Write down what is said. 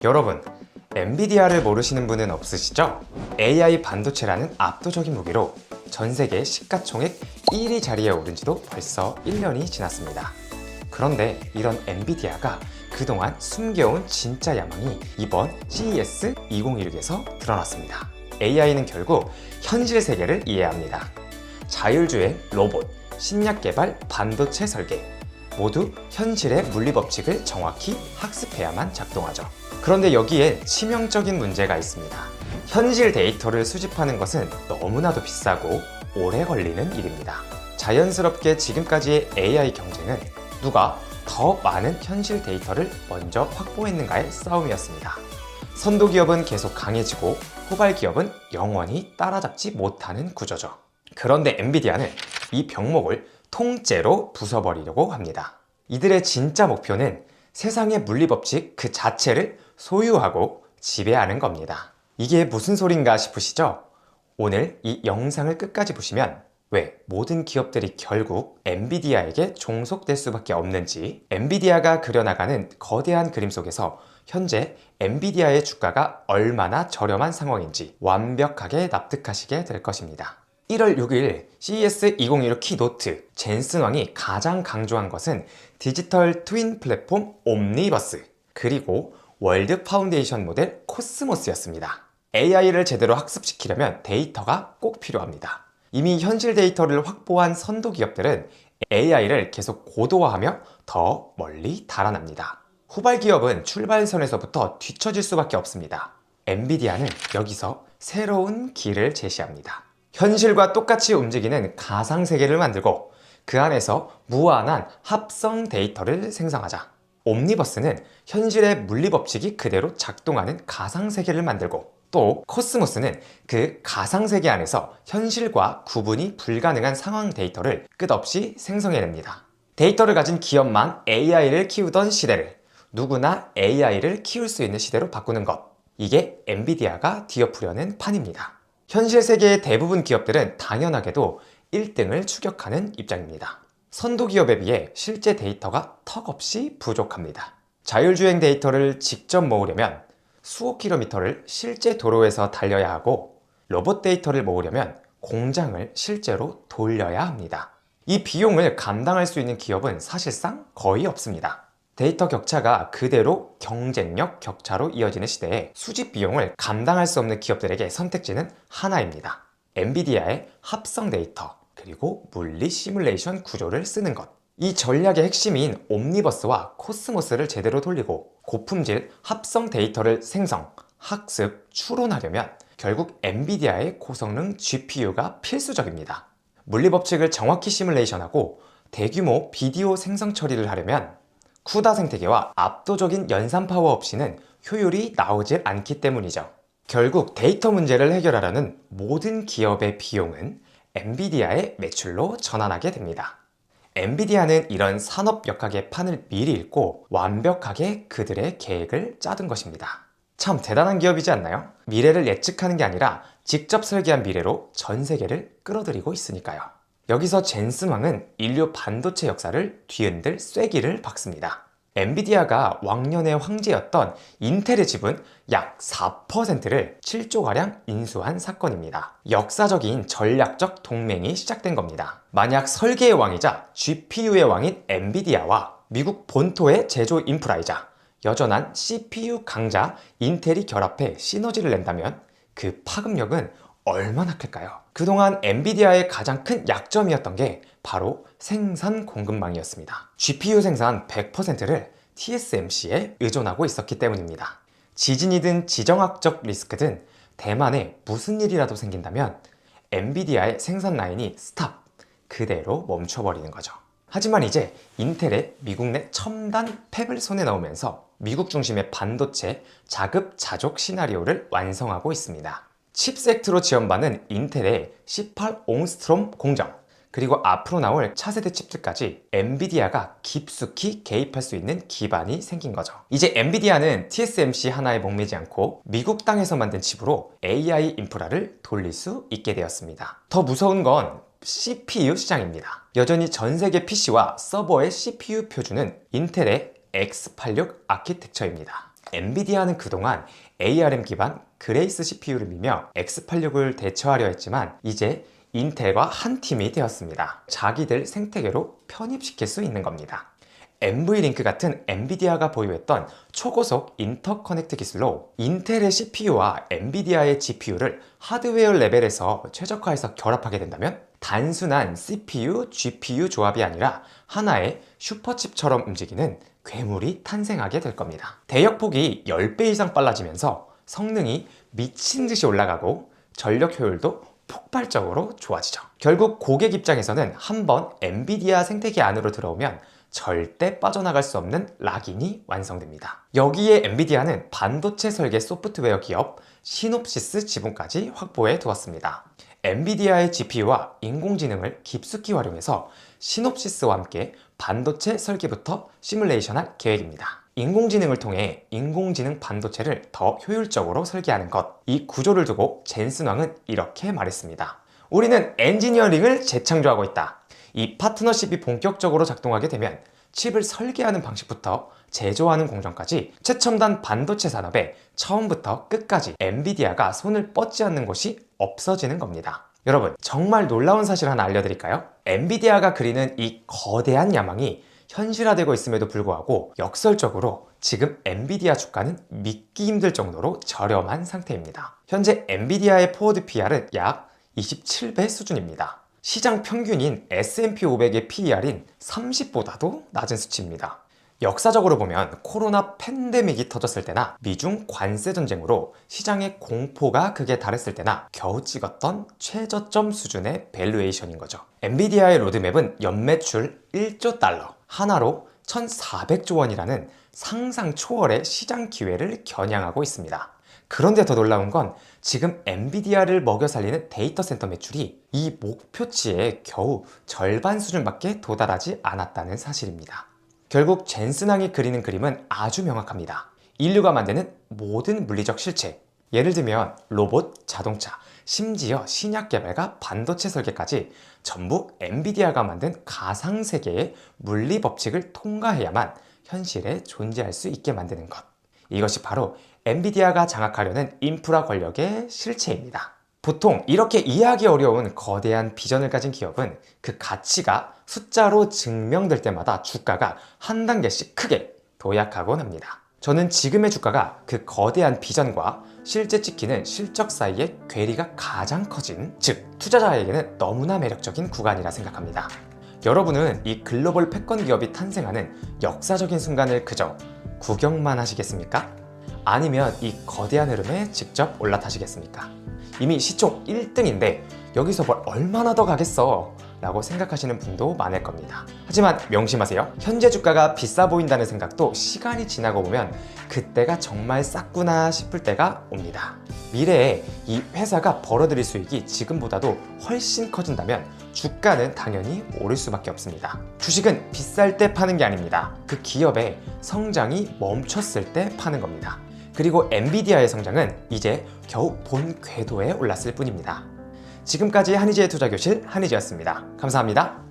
여러분, 엔비디아를 모르시는 분은 없으시죠? AI 반도체라는 압도적인 무기로 전 세계 시가총액 1위 자리에 오른 지도 벌써 1년이 지났습니다. 그런데 이런 엔비디아가 그동안 숨겨온 진짜 야망이 이번 CES 2016에서 드러났습니다. AI는 결국 현실 세계를 이해합니다. 자율주행, 로봇, 신약 개발, 반도체 설계 모두 현실의 물리법칙을 정확히 학습해야만 작동하죠. 그런데 여기에 치명적인 문제가 있습니다. 현실 데이터를 수집하는 것은 너무나도 비싸고 오래 걸리는 일입니다. 자연스럽게 지금까지의 AI 경쟁은 누가 더 많은 현실 데이터를 먼저 확보했는가의 싸움이었습니다. 선도 기업은 계속 강해지고 후발 기업은 영원히 따라잡지 못하는 구조죠. 그런데 엔비디아는 이 병목을 통째로 부숴버리려고 합니다. 이들의 진짜 목표는 세상의 물리법칙 그 자체를 소유하고 지배하는 겁니다. 이게 무슨 소린가 싶으시죠? 오늘 이 영상을 끝까지 보시면 왜 모든 기업들이 결국 엔비디아에게 종속될 수밖에 없는지, 엔비디아가 그려나가는 거대한 그림 속에서 현재 엔비디아의 주가가 얼마나 저렴한 상황인지 완벽하게 납득하시게 될 것입니다. 1월 6일 CES 2016 키노트, 젠슨 왕이 가장 강조한 것은 디지털 트윈 플랫폼 옴니버스, 그리고 월드 파운데이션 모델 코스모스였습니다. AI를 제대로 학습시키려면 데이터가 꼭 필요합니다. 이미 현실 데이터를 확보한 선도 기업들은 AI를 계속 고도화하며 더 멀리 달아납니다. 후발 기업은 출발선에서부터 뒤처질 수밖에 없습니다. 엔비디아는 여기서 새로운 길을 제시합니다. 현실과 똑같이 움직이는 가상세계를 만들고 그 안에서 무한한 합성 데이터를 생성하자. 옴니버스는 현실의 물리법칙이 그대로 작동하는 가상세계를 만들고, 또 코스모스는 그 가상세계 안에서 현실과 구분이 불가능한 상황 데이터를 끝없이 생성해냅니다. 데이터를 가진 기업만 AI를 키우던 시대를 누구나 AI를 키울 수 있는 시대로 바꾸는 것, 이게 엔비디아가 뒤엎으려는 판입니다. 현실 세계의 대부분 기업들은 당연하게도 1등을 추격하는 입장입니다. 선도 기업에 비해 실제 데이터가 턱없이 부족합니다. 자율주행 데이터를 직접 모으려면 수억 킬로미터를 실제 도로에서 달려야 하고, 로봇 데이터를 모으려면 공장을 실제로 돌려야 합니다. 이 비용을 감당할 수 있는 기업은 사실상 거의 없습니다. 데이터 격차가 그대로 경쟁력 격차로 이어지는 시대에 수집 비용을 감당할 수 없는 기업들에게 선택지는 하나입니다. 엔비디아의 합성 데이터, 그리고 물리 시뮬레이션 구조를 쓰는 것. 이 전략의 핵심인 옴니버스와 코스모스를 제대로 돌리고 고품질 합성 데이터를 생성, 학습, 추론하려면 결국 엔비디아의 고성능 GPU가 필수적입니다. 물리법칙을 정확히 시뮬레이션하고 대규모 비디오 생성 처리를 하려면 쿠다 생태계와 압도적인 연산 파워 없이는 효율이 나오질 않기 때문이죠. 결국 데이터 문제를 해결하려는 모든 기업의 비용은 엔비디아의 매출로 전환하게 됩니다. 엔비디아는 이런 산업 역학의 판을 미리 읽고 완벽하게 그들의 계획을 짜둔 것입니다. 참 대단한 기업이지 않나요? 미래를 예측하는 게 아니라 직접 설계한 미래로 전 세계를 끌어들이고 있으니까요. 여기서 젠슨 왕은 인류 반도체 역사를 뒤흔들 쐐기를 박습니다. 엔비디아가 왕년의 황제였던 인텔의 지분 약 4%를 7조가량 인수한 사건입니다. 역사적인 전략적 동맹이 시작된 겁니다. 만약 설계의 왕이자 GPU의 왕인 엔비디아와 미국 본토의 제조 인프라이자 여전한 CPU 강자 인텔이 결합해 시너지를 낸다면 그 파급력은 얼마나 클까요? 그동안 엔비디아의 가장 큰 약점이었던 게 바로 생산 공급망이었습니다. GPU 생산 100%를 TSMC에 의존하고 있었기 때문입니다. 지진이든 지정학적 리스크든 대만에 무슨 일이라도 생긴다면 엔비디아의 생산 라인이 스탑, 그대로 멈춰버리는 거죠. 하지만 이제 인텔의 미국 내 첨단 팹을 손에 넣으면서 미국 중심의 반도체 자급자족 시나리오를 완성하고 있습니다. 칩섹트로 지원받는 인텔의 18옹스트롬 공정, 그리고 앞으로 나올 차세대 칩들까지 엔비디아가 깊숙이 개입할 수 있는 기반이 생긴 거죠. 이제 엔비디아는 TSMC 하나에 목매지 않고 미국 땅에서 만든 칩으로 AI 인프라를 돌릴 수 있게 되었습니다. 더 무서운 건 CPU 시장입니다. 여전히 전 세계 PC와 서버의 CPU 표준은 인텔의 X86 아키텍처입니다. 엔비디아는 그동안 ARM 기반 그레이스 CPU를 밀며 X86을 대처하려 했지만 이제 인텔과 한 팀이 되었습니다. 자기들 생태계로 편입시킬 수 있는 겁니다. NV링크 같은 엔비디아가 보유했던 초고속 인터커넥트 기술로 인텔의 CPU와 엔비디아의 GPU를 하드웨어 레벨에서 최적화해서 결합하게 된다면 단순한 CPU, GPU 조합이 아니라 하나의 슈퍼칩처럼 움직이는 괴물이 탄생하게 될 겁니다. 대역폭이 10배 이상 빨라지면서 성능이 미친 듯이 올라가고 전력 효율도 폭발적으로 좋아지죠. 결국 고객 입장에서는 한번 엔비디아 생태계 안으로 들어오면 절대 빠져나갈 수 없는 락인이 완성됩니다. 여기에 엔비디아는 반도체 설계 소프트웨어 기업 시놉시스 지분까지 확보해 두었습니다. 엔비디아의 GPU와 인공지능을 깊숙이 활용해서 시놉시스와 함께 반도체 설계부터 시뮬레이션할 계획입니다. 인공지능을 통해 인공지능 반도체를 더 효율적으로 설계하는 것, 이 구조를 두고 젠슨 왕은 이렇게 말했습니다. 우리는 엔지니어링을 재창조하고 있다. 이 파트너십이 본격적으로 작동하게 되면 칩을 설계하는 방식부터 제조하는 공정까지 최첨단 반도체 산업에 처음부터 끝까지 엔비디아가 손을 뻗지 않는 곳이 없어지는 겁니다. 여러분, 정말 놀라운 사실 하나 알려드릴까요? 엔비디아가 그리는 이 거대한 야망이 현실화되고 있음에도 불구하고 역설적으로 지금 엔비디아 주가는 믿기 힘들 정도로 저렴한 상태입니다. 현재 엔비디아의 포워드 PR은 약 27배 수준입니다. 시장 평균인 S&P 500의 PER인 30보다도 낮은 수치입니다. 역사적으로 보면 코로나 팬데믹이 터졌을 때나 미중 관세 전쟁으로 시장의 공포가 극에 달했을 때나 겨우 찍었던 최저점 수준의 밸류에이션인 거죠. 엔비디아의 로드맵은 연매출 1조 달러, 하나로 1,400조 원이라는 상상 초월의 시장 기회를 겨냥하고 있습니다. 그런데 더 놀라운 건 지금 엔비디아를 먹여 살리는 데이터 센터 매출이 이 목표치의 겨우 절반 수준밖에 도달하지 않았다는 사실입니다. 결국 젠슨 왕이 그리는 그림은 아주 명확합니다. 인류가 만드는 모든 물리적 실체, 예를 들면 로봇, 자동차, 심지어 신약 개발과 반도체 설계까지 전부 엔비디아가 만든 가상세계의 물리 법칙을 통과해야만 현실에 존재할 수 있게 만드는 것. 이것이 바로 엔비디아가 장악하려는 인프라 권력의 실체입니다. 보통 이렇게 이해하기 어려운 거대한 비전을 가진 기업은 그 가치가 숫자로 증명될 때마다 주가가 한 단계씩 크게 도약하곤 합니다. 저는 지금의 주가가 그 거대한 비전과 실제 찍히는 실적 사이의 괴리가 가장 커진, 즉 투자자에게는 너무나 매력적인 구간이라 생각합니다. 여러분은 이 글로벌 패권 기업이 탄생하는 역사적인 순간을 그저 구경만 하시겠습니까? 아니면 이 거대한 흐름에 직접 올라타시겠습니까? 이미 시총 1등인데 여기서 뭘 얼마나 더 가겠어? 라고 생각하시는 분도 많을 겁니다. 하지만 명심하세요. 현재 주가가 비싸 보인다는 생각도 시간이 지나고 보면 그때가 정말 쌌구나 싶을 때가 옵니다. 미래에 이 회사가 벌어들일 수익이 지금보다도 훨씬 커진다면 주가는 당연히 오를 수밖에 없습니다. 주식은 비쌀 때 파는 게 아닙니다. 그 기업의 성장이 멈췄을 때 파는 겁니다. 그리고 엔비디아의 성장은 이제 겨우 본 궤도에 올랐을 뿐입니다. 지금까지 한의지의 투자교실 한의지였습니다. 감사합니다.